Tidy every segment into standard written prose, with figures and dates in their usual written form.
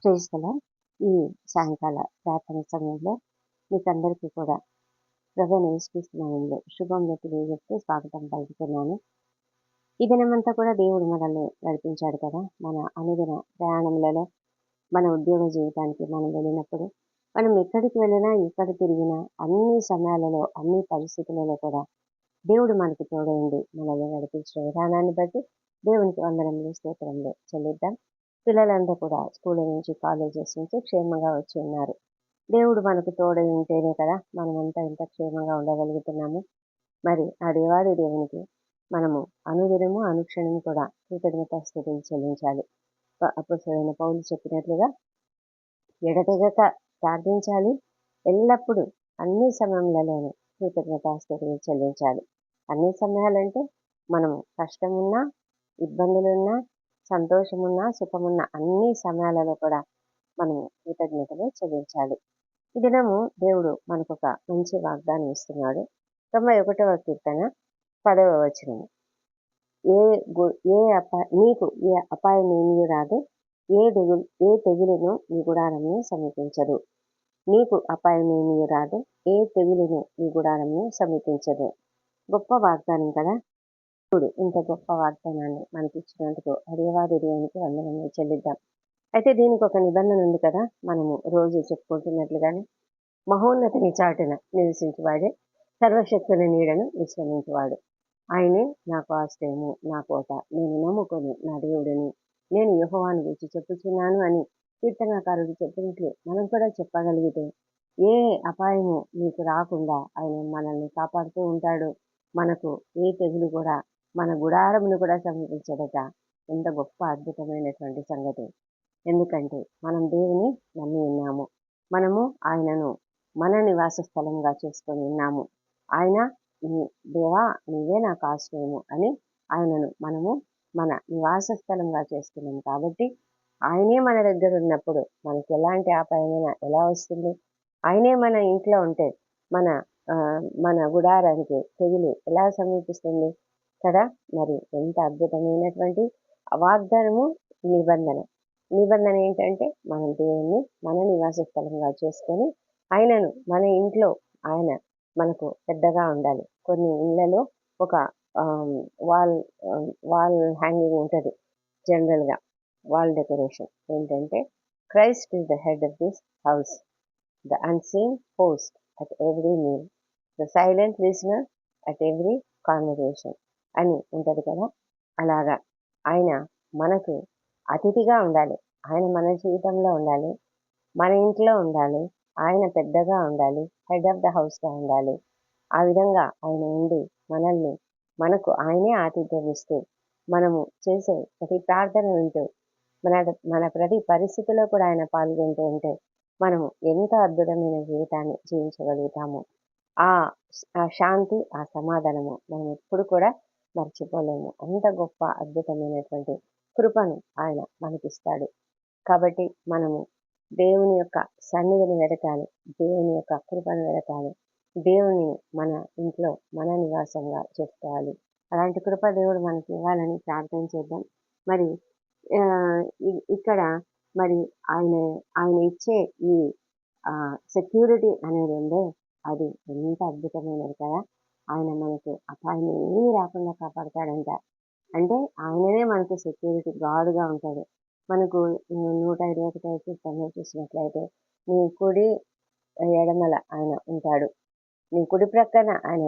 Praise the lord. ఈ సాయంకాల ప్రార్థన సమయంలో మీకందరికీ కూడా ప్రభువైన యేసుక్రీస్తు నామములో శుభములు తెలియజేస్తూ స్వాగతం పలుకుతున్నాను. ఈ దినమంతా కూడా దేవుడు మనల్ని నడిపించాడు కదా. మన అనుదిన ప్రయాణములలో మన ఉద్యోగ జీవితానికి మనం వెళ్ళినప్పుడు, మనం ఎక్కడికి వెళ్ళినా, ఎక్కడ తిరిగినా, అన్ని సమయాలలో, అన్ని పరిస్థితులలో కూడా దేవుడు మనకు తోడైండి మనల్ని నడిపించిన విధానాన్ని బట్టి దేవునికి వందనములు, స్తోత్రములు చెల్లిద్దాం. పిల్లలంతా కూడా స్కూల్ నుంచి, కాలేజెస్ నుంచి క్షేమంగా వచ్చి ఉన్నారు. దేవుడు మనకు తోడై ఉంటేనే కదా మనమంతా ఇంత క్షేమంగా ఉండగలుగుతున్నాము. మరి ఆ దేవాది దేవునికి మనము అనుదినము, అనుక్షణము కూడా కృతజ్ఞతాస్తుతులు చెల్లించాలి. అపోస్తలుడైన పౌలు చెప్పినట్లుగా ఎడతెగక ప్రార్థించాలి, ఎల్లప్పుడూ అన్ని సమయములలోనూ కృతజ్ఞతాస్తుతులు చెల్లించాలి. అన్ని సమయాలంటే మనము కష్టమున్నా, ఇబ్బందులున్నా, సంతోషమున్నా, సుఖమున్నా అన్ని సమయాలలో కూడా మనము కృతజ్ఞతలు చెల్లించాలి. ఈ దినము దేవుడు మనకు ఒక మంచి వాగ్దానం ఇస్తున్నాడు. 91వ కీర్తన 10వ వచనము. నీకు ఏ అపాయమేమీ రాదు, ఏ తెగులును నీ గుడారమును సమీపించదు. నీకు అపాయమేమీ రాదు, ఏ తెగులును నీ గుడారమును సమీపించదు. గొప్ప వాగ్దానం కదా. ఇప్పుడు ఇంత గొప్ప వాగ్దానాన్ని మనకిచ్చినందుకు దేవాది దేవునికి వందనములు చెల్లిద్దాం. అయితే దీనికి ఒక నిబంధన ఉంది కదా. మనము రోజు చెప్పుకుంటున్నట్లుగానే మహోన్నతిని చాటున నివసించువాడే, సర్వశక్తుల నీడను విశ్రమించువాడు. ఆయనే నాకు ఆశ్రయము, నా కోట, నేను నమ్ముకొని నా దేవుడిని, నేను యెహోవాను గురించి చెప్పుచున్నాను అని కీర్తనకారుడు చెప్పినట్లు మనం కూడా చెప్పగలిగితే ఏ అపాయము నీకు రాకుండా ఆయన మనల్ని కాపాడుతూ ఉంటాడు. మనకు ఏ తెగులు కూడా మన గుడారమును కూడా సమీపించదట. ఎంత గొప్ప అద్భుతమైనటువంటి సంగతి. ఎందుకంటే మనం దేవుని నమ్మి ఉన్నాము. మనము ఆయనను మన నివాస స్థలంగా చేసుకొని ఉన్నాము. ఆయన దేవా నీవే నాకు ఆశ్రయము అని ఆయనను మనము మన నివాస స్థలంగా చేసుకున్నాం. కాబట్టి ఆయనే మన దగ్గర ఉన్నప్పుడు మనకి ఎలాంటి అపాయమైనా ఎలా వస్తుంది? ఆయనే మన ఇంట్లో ఉంటే మన గుడారానికి తెగులు ఎలా సమీపిస్తుంది కదా. మరి ఎంత అద్భుతమైనటువంటి వాగ్దానము, నిబంధన ఏంటంటే మనం దేవుణ్ణి మన నివాస స్థలంగా చేసుకొని ఆయనను మన ఇంట్లో ఆయన మనకు పెద్దగా ఉండాలి. కొన్ని ఇళ్లలో ఒక వాల్ హ్యాంగింగ్ ఉంటుంది. జనరల్గా వాల్ డెకరేషన్ ఏంటంటే, Christ is the head of this house, the unseen host at every meal, the silent listener at every conversation అని ఉంటుంది కదా. అలాగా ఆయన మనకు అతిథిగా ఉండాలి. ఆయన మన జీవితంలో ఉండాలి, మన ఇంట్లో ఉండాలి. ఆయన పెద్దగా ఉండాలి, హెడ్ ఆఫ్ ద హౌస్గా ఉండాలి. ఆ విధంగా ఆయన ఉండి మనకు ఆయనే ఆతిథ్యం ఇస్తూ, మనము చేసే ప్రతి ప్రార్థన వింటూ, మన ప్రతి పరిస్థితిలో కూడా ఆయన పాల్గొంటూ ఉంటే మనము ఎంత అద్భుతమైన జీవితాన్ని జీవించగలుగుతాము. ఆ శాంతి, ఆ సమాధానము మనం ఎప్పుడు కూడా మర్చిపోలేము. అంత గొప్ప అద్భుతమైనటువంటి కృపను ఆయన మనకిస్తాడు. కాబట్టి మనము దేవుని యొక్క సన్నిధిని వెతకాలి, దేవుని యొక్క కృపను వెతకాలి, దేవుని మన ఇంట్లో మన నివాసంగా చేసుకోవాలి. అలాంటి కృప దేవుడు మనకి ఇవ్వాలని ప్రార్థన చేద్దాం. మరి ఇక్కడ మరి ఆయన ఇచ్చే ఈ సెక్యూరిటీ అనేది ఉందే, అది ఎంత అద్భుతమైనది కదా. ఆయన మనకు అపాయం ఏమీ రాకుండా కాపాడతాడంట. అంటే ఆయననే మనకు సెక్యూరిటీ గార్డ్గా ఉంటాడు. మనకు 121వ కీర్తనలో చూసినట్లయితే, నీ కుడి ఎడమల ఆయన ఉంటాడు, నీ కుడి ప్రక్కన ఆయన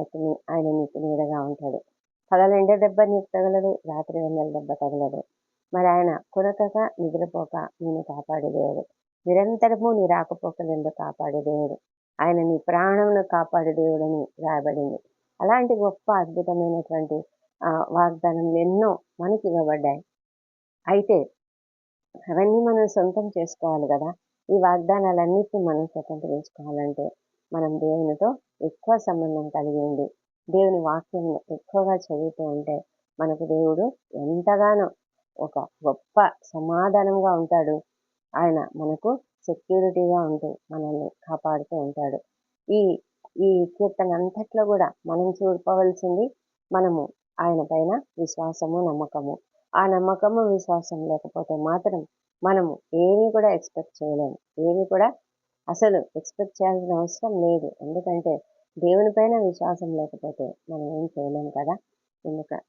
నీకు నీడగా ఉంటాడు. పగలెండ దెబ్బ నీకు తగలదు, రాత్రి వెన్నెల దెబ్బ తగలదు. మరి ఆయన కొరకక నిద్రపోక నేను కాపాడే దేవుడు, నిరంతరము నీ రాకపోకలను కాపాడే దేవుడు, ఆయన నీ ప్రాణమును కాపాడే దేవుడు అని రాయబడింది. అలాంటి గొప్ప అద్భుతమైనటువంటి వాగ్దానములు ఎన్నో మనకి ఇవ్వబడ్డాయి. అయితే అవన్నీ మనం సొంతం చేసుకోవాలి కదా. ఈ వాగ్దానాలన్నిటిని మనం స్వతంత్రించుకోవాలంటే మనం దేవునితో ఎక్కువ సంబంధం కలిగి ఉండి, దేవుని వాక్యం ఎక్కువగా చదువుతూ ఉంటే మనకు దేవుడు ఎంతగానో ఒక గొప్ప సమాధానంగా ఉంటాడు. ఆయన మనకు సెక్యూరిటీగా ఉంటూ మనల్ని కాపాడుతూ ఉంటాడు. ఈ కీర్తన అంతట్లో కూడా మనం చూడవలసింది, మనము ఆయన పైన విశ్వాసము, నమ్మకము. ఆ నమ్మకము, విశ్వాసం లేకపోతే మాత్రం మనము ఏమీ కూడా ఎక్స్‌పెక్ట్ చేయలేము. ఏమి కూడా అసలు ఎక్స్‌పెక్ట్ చేయాల్సిన అవసరం లేదు. ఎందుకంటే దేవుని పైన విశ్వాసం లేకపోతే మనం ఏం చేయలేము కదా!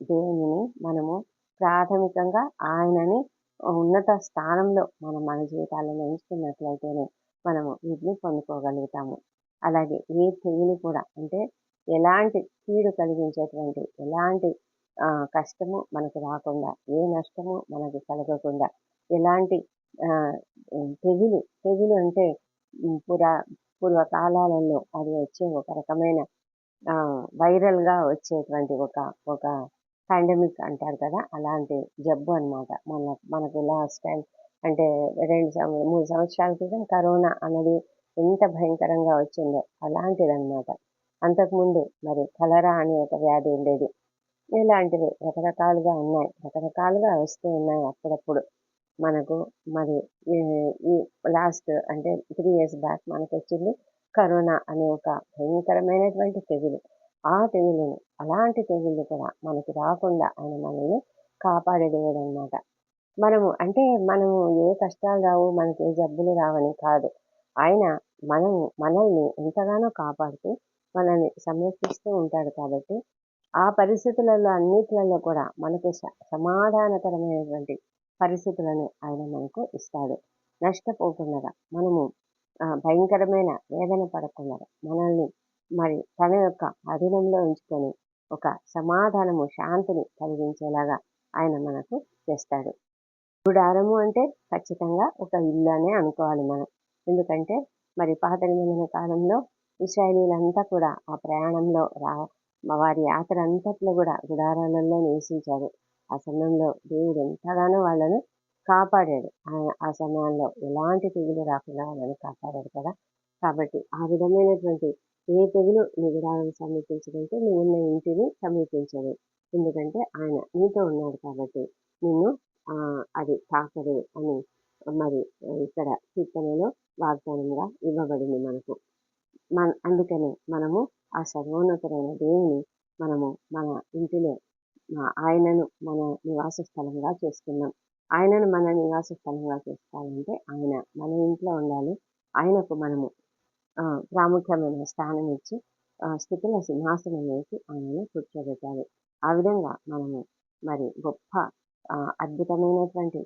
దేవునిని మనము ప్రాథమికంగా ఆయనని ఉన్నత స్థానంలో మనం మన జీవితాలలో ఉంచుకున్నట్లయితేనే మనము వీటిని పొందుకోగలుగుతాము. అలాగే ఏ తెగులు కూడా అంటే ఎలాంటి కీడు కలిగించేటువంటి ఎలాంటి కష్టము మనకు రాకుండా, ఏ నష్టము మనకు కలగకుండా, ఎలాంటి తెగులు అంటే హ్మ్, పురా పూర్వకాలాలలో అది వచ్చే ఒక రకమైన వైరల్‌గా వచ్చేటువంటి ఒక పాండమిక్ అంటారు కదా! అలాంటి జబ్బు అనమాట. మనకు లాస్ట్ టైమ్ అంటే 3 సంవత్సరాల క్రితం కరోనా అన్నది ఎంత భయంకరంగా వచ్చిందో అలాంటిదనమాట. అంతకుముందు మరి కలరా అనే ఒక వ్యాధి ఉండేది. ఇలాంటివి రకరకాలుగా ఉన్నాయి. రకరకాలుగా వస్తూ ఉన్నాయి అప్పుడప్పుడు. మనకు మరి ఈ ఈ లాస్ట్ అంటే 3 ఇయర్స్ బ్యాక్ మనకొచ్చింది కరోనా అనే ఒక భయంకరమైనటువంటి తెగులు. ఆ తెగులుని అలాంటి తెగుళ్ళు కూడా మనకి రాకుండా ఆయన మనల్ని కాపాడే దేవుడనమాట. మనము ఏ కష్టాలు రావు, మనకి ఏ జబ్బులు రావని కాదు. ఆయన మనల్ని ఎంతగానో కాపాడుతూ, మనల్ని సంరక్షిస్తూ ఉంటాడు కాబట్టి, ఆ పరిస్థితులలో అన్నిట్లలో కూడా మనకు సమాధానకరమైనటువంటి పరిస్థితులను ఆయన మనకు ఇస్తాడు. నష్టపోకుండా మనము భయంకరమైన వేదన పడకుండా మనల్ని మరి తన యొక్క అధీనంలో ఉంచుకొని ఒక సమాధానము, శాంతిని కలిగించేలాగా ఆయన మనకు చేస్తాడు. గుడారము అంటే ఖచ్చితంగా ఒక ఇల్లు అనే అనుకోవాలి మనం. ఎందుకంటే మరి పాత నిబంధన కాలంలో ఇశ్రాయేలీయులంతా కూడా ఆ ప్రయాణంలో వారి యాత్ర అంతట్లో కూడా గుడారాలలో నివసించారు. ఆ సమయంలో దేవుడు ఎంతగానో వాళ్ళను కాపాడాడు. ఆ సమయంలో ఎలాంటి తెగులు రాకుండా వాళ్ళని కాపాడాడు కదా! కాబట్టి ఆ విధమైనటువంటి ఏ తెగులు నీ గుడారాన్ని సమీపించదంటే నువ్వున్న ఇంటిని సమీపించదు. ఎందుకంటే ఆయన నీతో ఉన్నాడు కాబట్టి నిన్ను అది తాకదు అని మరి ఇక్కడ కీర్తనలో వాగ్దానంగా ఇవ్వబడింది మనకు. అందుకని మనము ఆ సర్వోన్నతుడైన దేవుని మనము మన ఇంటిలో ఆయనను మన నివాస స్థలంగా చేసుకున్నాం. ఆయనను మన నివాస స్థలంగా చేసుకోవాలంటే ఆయన మన ఇంట్లో ఉండాలి. ఆయనకు మనము ప్రాముఖ్యమైన స్థానం ఇచ్చి స్థుతుల సింహాసనం వేసి ఆయనను కూర్చోబెట్టాలి. ఆ విధంగా మనము మరి గొప్ప అద్భుతమైనటువంటి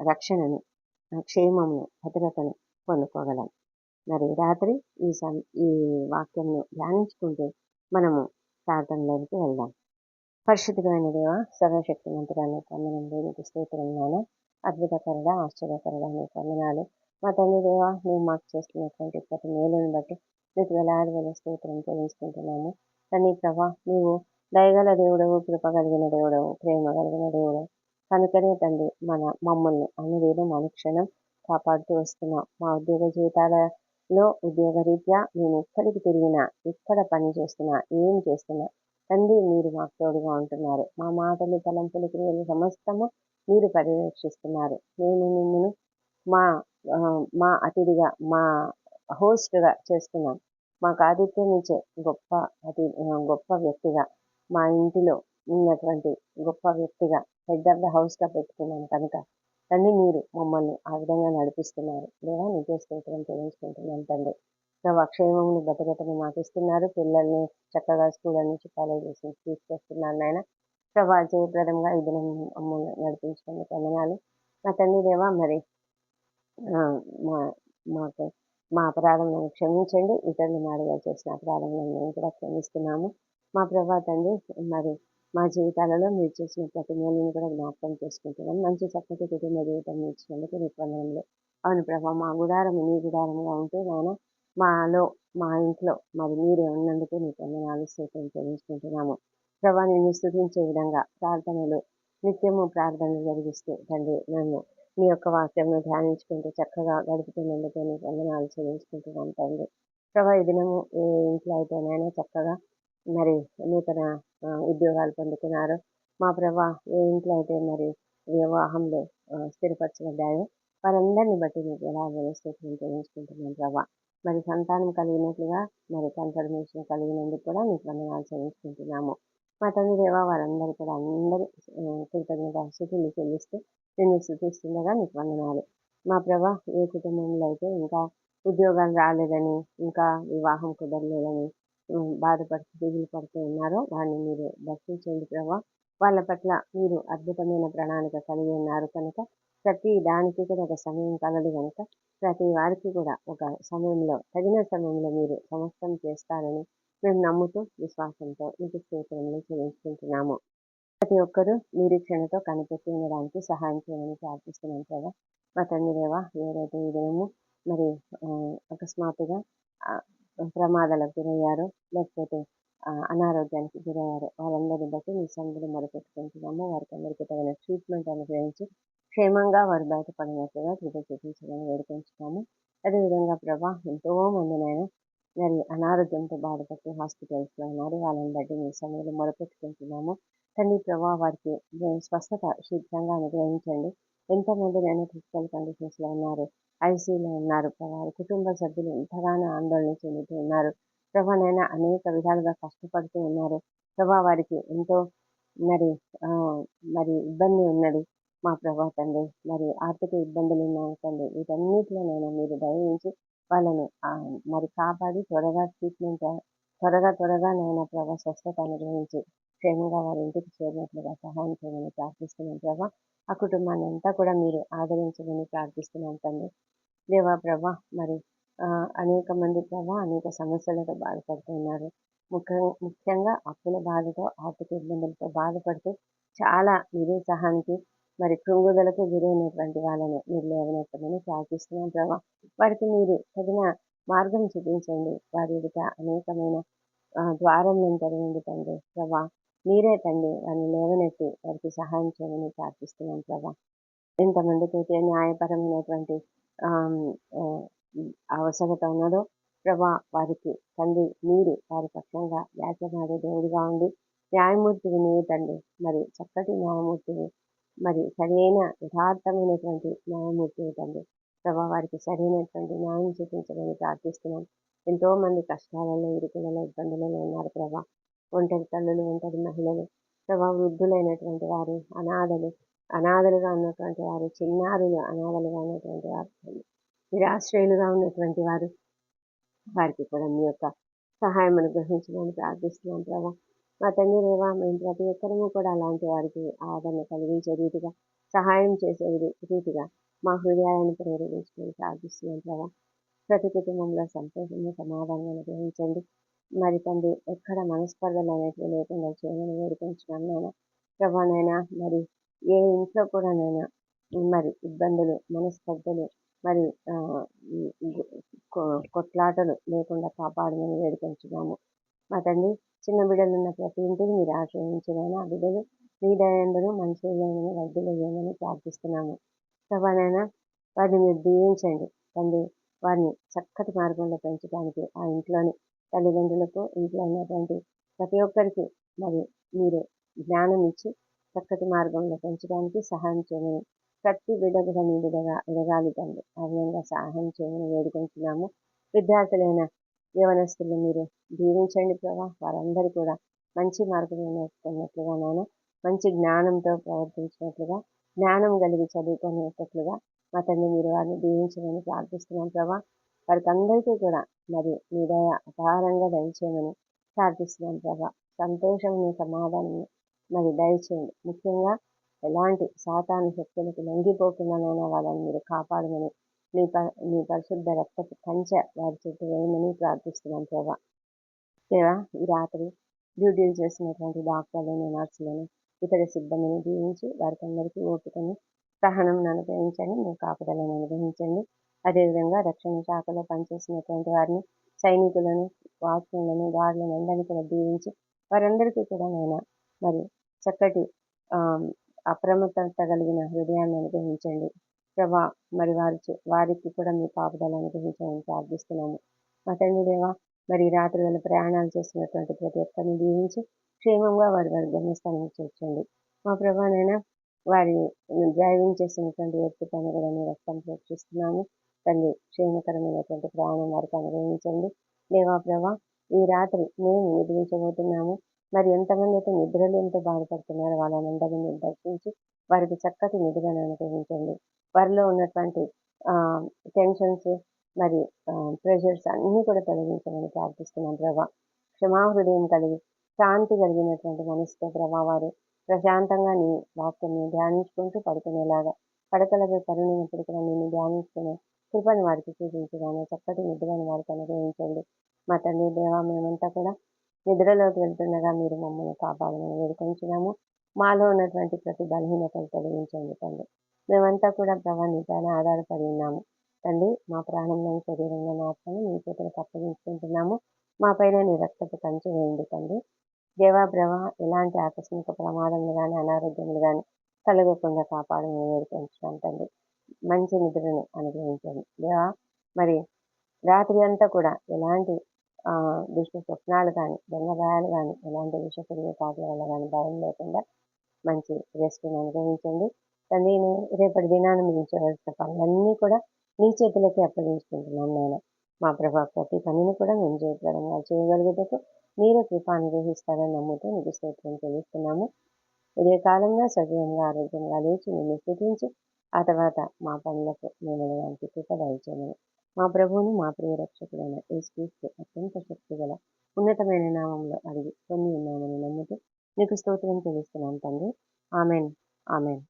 రక్షణను, క్షేమమును, భద్రతను పొందుకోగలం. మరి రాత్రి ఈ వాక్యంను ధ్యానించుకుంటూ మనము ప్రార్థనలోకి వెళ్దాం. పరిశుద్ధమైన దేవ, సర్వశక్తిమంతుడా నీకు వందనములు, నీకు స్తోత్రం నాయన. అద్భుతకరుడా, ఆశ్చర్యకరుడా నీకు వందనాలు. మా తండ్రి దేవ, నువ్వు మాకు చేస్తున్నటువంటి ప్రతి మేలును బట్టి నీకు వేల స్తోత్రం చెల్లించుకుంటున్నాము. తండ్రి ప్రభా, నీవు దయగల దేవుడవు, కృప కలిగిన దేవుడవు, ప్రేమ కలిగిన దేవుడవు. కనుకనే తండ్రి మమ్మల్ని అనుదినం అనుక్షణం కాపాడుతూ వస్తున్నాం. మా ఉద్యోగ జీవితాలలో ఉద్యోగరీత్యా మేము ఎక్కడికి తిరిగినా, ఎక్కడ పని చేస్తున్నా, ఏం చేస్తున్నా తండ్రి మీరు మాకు తోడుగా ఉంటున్నారు. మా మాటలు, తలంపులు, క్రియలు సమస్తము మీరు పర్యవేక్షిస్తున్నారు. మేము మిమ్మల్ని మా అతిథిగా, మా హోస్ట్గా చేస్తున్నాం. మాకు ఆతిథ్యం ఇచ్చే గొప్ప వ్యక్తిగా, మా ఇంటిలో ఉన్నటువంటి గొప్ప వ్యక్తిగా, హెడ్ ఆఫ్ ద హౌస్గా పెట్టుకున్నాం కనుక తండ్రి మీరు మమ్మల్ని ఆ విధంగా నడిపిస్తున్నారు. లేదా నిజ స్తోత్రం చెల్లించుకుంటున్నాం తండ్రి. ప్రభా, క్షేమమును భద్రతను మాకు ఇస్తున్నారు. పిల్లల్ని చక్కగా స్కూల్ నుంచి కాలేజెస్ నుంచి తీసుకొస్తున్నారు నాయన. ప్రభా, జయప్రదంగా ఈ దినం మమ్మల్ని నడిపించుకునే వందనాలు. మా తండ్రి దేవా, మరి మాకు మా అపరాధములను క్షమించండి. ఇతరులు మాదిరిగా చేసిన అపరాధములను మేము కూడా క్షమిస్తున్నాము. మా ప్రభా తండ్రి, మరి మా జీవితాలలో మీరు చేసిన ప్రతి మేలుని కూడా జ్ఞాపకం చేసుకుంటున్నాం. మంచి చక్కటి కుటుంబ జీవితం ఇచ్చినందుకు నీకు వందనములు. అవును ప్రభా, మా గుడారం నీ గుడారంగా ఉంటూ నాయన మా ఇంట్లో మరి మీరే ఉన్నందుకు నీకు వందనాలు, స్తోత్రం చెల్లించుకుంటున్నాము. ప్రభా, నిన్ను స్తుతించే విధంగా ప్రార్థనలు నిత్యము ప్రార్థనలు జరిగిస్తూ తండ్రి నన్ను నీ యొక్క వాక్యంను ధ్యానించుకుంటూ చక్కగా గడుపుతున్నందుకు నీకు వందనాలు చెల్లించుకుంటున్నాను తండ్రి. ప్రభా, ఈ దినము ఏ ఇంట్లో అయితేనైనా చక్కగా మరి నూతన ఉద్యోగాలు పొందుతున్నారు. మా ప్రభా, ఏ ఇంట్లో అయితే మరి వివాహంలో స్థిరపరచబడ్డాయో వారందరిని బట్టి నీకు ఎలాగో స్తోత్రం చెల్లించుకుంటున్నాను ప్రభా. మరి సంతానం కలిగినట్లుగా మరి కన్ఫర్మేషన్ కలిగినందుకు కూడా నీకు వందనాలు చెల్లించుకుంటున్నాము. మా తండ్రి దేవా, వారందరూ కూడా అందరూ కృతజ్ఞతాస్తుతులు చెల్లిస్తూ నిన్ను స్తుతిస్తుండగా నీకు వందనాలు. మా ప్రభా, ఏ కుటుంబంలో అయితే ఇంకా ఉద్యోగాలు రాలేదని, ఇంకా వివాహం కుదరలేదని బాధపడుతూ, దిగులు పడుతూ ఉన్నారో వారిని మీరు దర్శించండి ప్రభా. వాళ్ళ పట్ల మీరు అద్భుతమైన ప్రణాళిక కలిగి ఉన్నారు కనుక, ప్రతి దానికి కూడా ఒక సమయం కలదు కనుక, ప్రతి వారికి కూడా ఒక సమయంలో, తగిన సమయంలో మీరు సమస్తం చేస్తారని మేము నమ్ముతూ, విశ్వాసంతో మీకు స్తోత్రములు చెల్లించుకుంటున్నాము. ప్రతి ఒక్కరూ నిరీక్షణతో కనిపెట్టి ఉండడానికి సహాయం చేయమని ప్రార్థిస్తున్నాం కదా. మా తండ్రి దేవ, ఎవరైతే ఈ దినము మరి అకస్మాత్తుగా ఆ, ప్రమాదాలకు గురయ్యారో, లేకపోతే అనారోగ్యానికి గురయ్యారో వాళ్ళందరినీ బట్టి మీ సన్నిధిలో మొరపెట్టుకుంటున్నాము. వారికి అందరికీ తగిన ట్రీట్మెంట్ అనుగ్రహించి క్షేమంగా వారు బయటపడినట్లుగా కృప చూపించాలని వేడుకొంచున్నాము. అదేవిధంగా ప్రభా, ఎంతో మందినైనా మరి అనారోగ్యంతో బాధపడుతూ హాస్పిటల్స్లో ఉన్నారు. వాళ్ళని బట్టి మీ సన్నిధిలో మొరపెట్టుకుంటున్నాము. తండ్రి ప్రభా, వారికి స్వస్థత శీఘ్రంగా అనుగ్రహించండి. ఎంతమందినైనా క్రిటికల్ కండిషన్స్లో ఉన్నారు, ఐసీయూలో ఉన్నారు ప్రభా. కుటుంబ సభ్యులు ఎంతగానో ఆందోళన చెందుతూ ఉన్నారు ప్రభానైనా, అనేక విధాలుగా కష్టపడుతూ ఉన్నారు ప్రభా. వారికి ఎంతో మరి ఆ, మరి ఇబ్బంది ఉన్నది మా ప్రభా తండ్రి. మరి ఆర్థిక ఇబ్బందులు ఉన్నాయి తండ్రి. వీటన్నిటిలోనైనా మీరు దయవించి వాళ్ళని మరి కాపాడి త్వరగా ట్రీట్మెంట్, త్వరగా నాయన ప్రభా స్వస్థత అనుగ్రహించి క్షేమంగా వారి ఇంటికి చేరినట్లుగా సహాయం చేయమని ప్రార్థిస్తున్నాం ప్రభా. ఆ కుటుంబాన్ని అంతా కూడా మీరు ఆదరించమని ప్రార్థిస్తున్నాం తండ్రి. దేవా ప్రభా, మరి అనేక మంది ప్రభా అనేక సమస్యలతో బాధపడుతున్నారు. ముఖ్యంగా అప్పుల బాధతో, ఆర్థిక ఇబ్బందులతో బాధపడుతూ చాలా నిరుత్సాహానికి మరి కృంగుదలకు గురైనటువంటి వాళ్ళని మీరు లేవనెత్తమని ప్రార్థిస్తున్నాం ప్రభా. వారికి మీరు తగిన మార్గం చూపించండి. వారి ఎదుట అనేకమైన ద్వారం తెరవండి తండ్రి ప్రభా. మీరే తండ్రి వారిని లేవనెత్తి వారికి సహాయం చేయమని ప్రార్థిస్తున్నాం ప్రభా. ఎంతమందికైతే న్యాయపరమైనటువంటి అవసరత ఉన్నదో ప్రభా, వారికి తండ్రి మీరు వారి పక్షంగా వ్యాఖ్యమాడే దేవుడిగా ఉండి న్యాయమూర్తివి నీవు తండ్రి. మరి చక్కటి న్యాయమూర్తివి, మరి సరైన యథార్థమైనటువంటి న్యాయమూర్తివి తండ్రి ప్రభా. వారికి సరైనటువంటి న్యాయం చూపించమని ప్రార్థిస్తున్నాం. ఎంతో మంది కష్టాలలో, ఇరుకులలో, ఇబ్బందులలో ఉన్నారు ప్రభా. ఒంటరి తల్లులు, ఒంటరి మహిళలు ప్రభా, వృద్ధులైనటువంటి వారు, అనాథలుగా ఉన్నటువంటి వారు, చిన్నారులు అనాథలుగా ఉన్నటువంటి వారు, నిరాశ్రయులుగా ఉన్నటువంటి వారు, వారికి కూడా మీ యొక్క సహాయం అనుగ్రహించమని ప్రార్థిస్తున్నాం ప్రభా. మా తండ్రి దేవా, మేము ప్రతి ఒక్కరము కూడా అలాంటి వారికి ఆదరణ కలిగించే రీతిగా, సహాయం చేసే రీతిగా మా హృదయాలను ప్రేరేపించుకొని ప్రార్థిస్తున్నాం ప్రభా. ప్రతి కుటుంబంలో సంతోషము, సమాధానం అనుగ్రహించండి. మరి తండ్రి, ఎక్కడ మనస్పర్ధలు అనేవి లేకుండా చేయమని వేడుకొంచున్నాం నాయన ప్రభానైనా. మరి ఏ ఇంట్లో కూడా నైనా మరి ఇబ్బందులు, మనస్పర్ధలు, మరి కొట్లాటలు లేకుండా కాపాడమని వేడుకొంచున్నాము. మా తండ్రి, చిన్న బిడ్డలు ఉన్న ప్రతి ఇంటిని మీరు ఆశ్రయించినైనా ఆ బిడ్డలు మీ దయందును మనుషులైన వైద్యులయ్యమని ప్రార్థిస్తున్నాము ప్రభానైనా. వారిని మీరు దీవించండి తండ్రి. వారిని చక్కటి మార్గంలో పెంచడానికి ఆ ఇంట్లోని తల్లిదండ్రులకు, ఇంట్లో ఉన్నటువంటి ప్రతి ఒక్కరికి మరి మీరు జ్ఞానం ఇచ్చి చక్కటి మార్గంలో పెంచడానికి సహాయం చేయమని, ప్రతి బిడ్డగా మీ బిడ్డగా ఎదగాలి తండ్రి ఆ విధంగా సహాయం చేయమని వేడుకుంటున్నాము. విద్యార్థులైన యవనస్తులు మీరు దీవించండి ప్రభా. వారందరూ కూడా మంచి మార్గంలో నేర్చుకున్నట్లుగా నాన్న, మంచి జ్ఞానంతో ప్రవర్తించినట్లుగా, జ్ఞానం కలిగి చదువుకునేటట్లుగా మా తండ్రి మీరు వారిని దీవించమని ప్రార్థిస్తున్నాం ప్రభా. వారికి అందరికీ కూడా మరి మీ దయ అపారంగా దయచేయమని ప్రార్థిస్తున్నాం ప్రభా. సంతోషము, సమాధానము మరి దయచేయండి. ముఖ్యంగా ఎలాంటి సాతాను శక్తులకు లొంగిపోకుండానైనా వాళ్ళని మీరు కాపాడమని, మీ పరిశుద్ధ రక్తపు కంచె వారి చుట్టూ వేయమని ప్రార్థిస్తున్నాం ప్రభా. దేవా, ఈ రాత్రి డ్యూటీలు చేసినటువంటి డాక్టర్లను, నర్సులను, ఇతర సిబ్బందిని దీవించి వారికి అందరికీ ఓపికను, సహనం అనుగ్రహించండి. మీ కాపుదలను అనుగ్రహించండి. అదేవిధంగా రక్షణ శాఖలో పనిచేసినటువంటి వారిని, సైనికులను, వాచ్మెన్లను, గార్డులను అందరినీ కూడా దీవించి వారందరికీ కూడా నేను మరి చక్కటి అప్రమత్తత కలిగిన హృదయాన్ని అనుగ్రహించండి ప్రభా. మరి వారికి కూడా మీ కాపుదలను అనుగ్రహించమని ప్రార్థిస్తున్నాము. మా తండ్రి దేవా, మరి రాత్రి వేళ ప్రయాణాలు చేస్తున్నటువంటి ప్రతి ఒక్కరిని దీవించి క్షేమంగా వారి గమ్యస్థానానికి చేర్చండి. మా ప్రభానైనా వారి డ్రైవింగ్ చేసినటువంటి వ్యక్తి పైన కూడా మీ రక్తం ప్రేక్షిస్తున్నాము తండ్రి. క్షేమకరమైనటువంటి ప్రయాణం వారికి అనుగ్రహించండి దేవా ప్రభా. ఈ రాత్రి మేము నిద్రించబోతున్నాము. మరి ఎంతమంది అయితే నిద్రలు ఎంతో బాధపడుతున్నారో వాళ్ళని అందరినీ దర్శించి వారికి చక్కటి నిధిని అనుగ్రహించండి. వారిలో ఉన్నటువంటి టెన్షన్స్ మరి ప్రెషర్స్ అన్నీ కూడా తొలగించమని ప్రార్థిస్తున్నాం ప్రభా. క్షమాహృదయం కలిగి శాంతి కలిగినటువంటి మనసుతో ప్రభా వారు ప్రశాంతంగా నీ వాక్యాన్ని ధ్యానించుకుంటూ పడుకునేలాగా, పడకలపై పరునప్పుడు కూడా నేను ధ్యానించుకునే కృపను వారికి చూపించగానే చక్కటి నిద్రను వారికి అనుగ్రహించండి. మా తండ్రి దేవ, మేమంతా కూడా నిద్రలోకి వెళ్తుండగా మీరు మమ్మల్ని కాపాడమని వేడుకొంచున్నాము. మాలో ఉన్నటువంటి ప్రతి బలహీనతను తొలగించండి తండ్రి. మేమంతా కూడా ప్రభా నీ పైన ఆధారపడి ఉన్నాము తండ్రి. మా ప్రాణంలో శరీరంలో మాత్రమే నీ చేతులకు అప్పగించుకుంటున్నాము. మా పైన నీ రక్తపు కంచె వేయండి తండ్రి. దేవా ప్రభా, ఎలాంటి ఆకస్మిక ప్రమాదములు కానీ అనారోగ్యములు కానీ కలగకుండా కాపాడమని వేడుకొంచున్నాం తండ్రి. మంచి నిద్రను అనుగ్రహించండి దేవా. మరి రాత్రి అంతా కూడా ఎలాంటి దుష్ట స్వప్నాలు కానీ, దొంగ భయాలు కానీ, ఎలాంటి విషపురుగు కాటుల వల్ల కానీ భయం లేకుండా మంచి రెస్ట్ని అనుగ్రహించండి తండ్రి. రేపటి దినాన్ని ముగించవలసిన పనులన్నీ కూడా నీ చేతులకి అప్పగించుకుంటున్నాం నాయన. మా ప్రభా, ప్రతి పనిని కూడా మేము జయప్రదంగా చేయగలుగుటకు మీరే కృప అనుగ్రహిస్తారని నమ్ముతూ నీకు స్తోత్రం చెల్లిస్తున్నాము. ఇదే కాలంలో సజీవంగా ఆరోగ్యంగా లేచి నిన్ను స్థుతించి ఆ తర్వాత మా పనులకు మేము లాంటి కృప దయచేయమని మా ప్రభువును మా ప్రియ రక్షకుడైన యేసుక్రీస్తు అత్యంత శక్తిగల ఉన్నతమైన నామంలో అడిగి పొంది ఉన్నామని నమ్ముతూ నీకు స్తోత్రం చెల్లిస్తున్నాం తండ్రి. Amen, amen.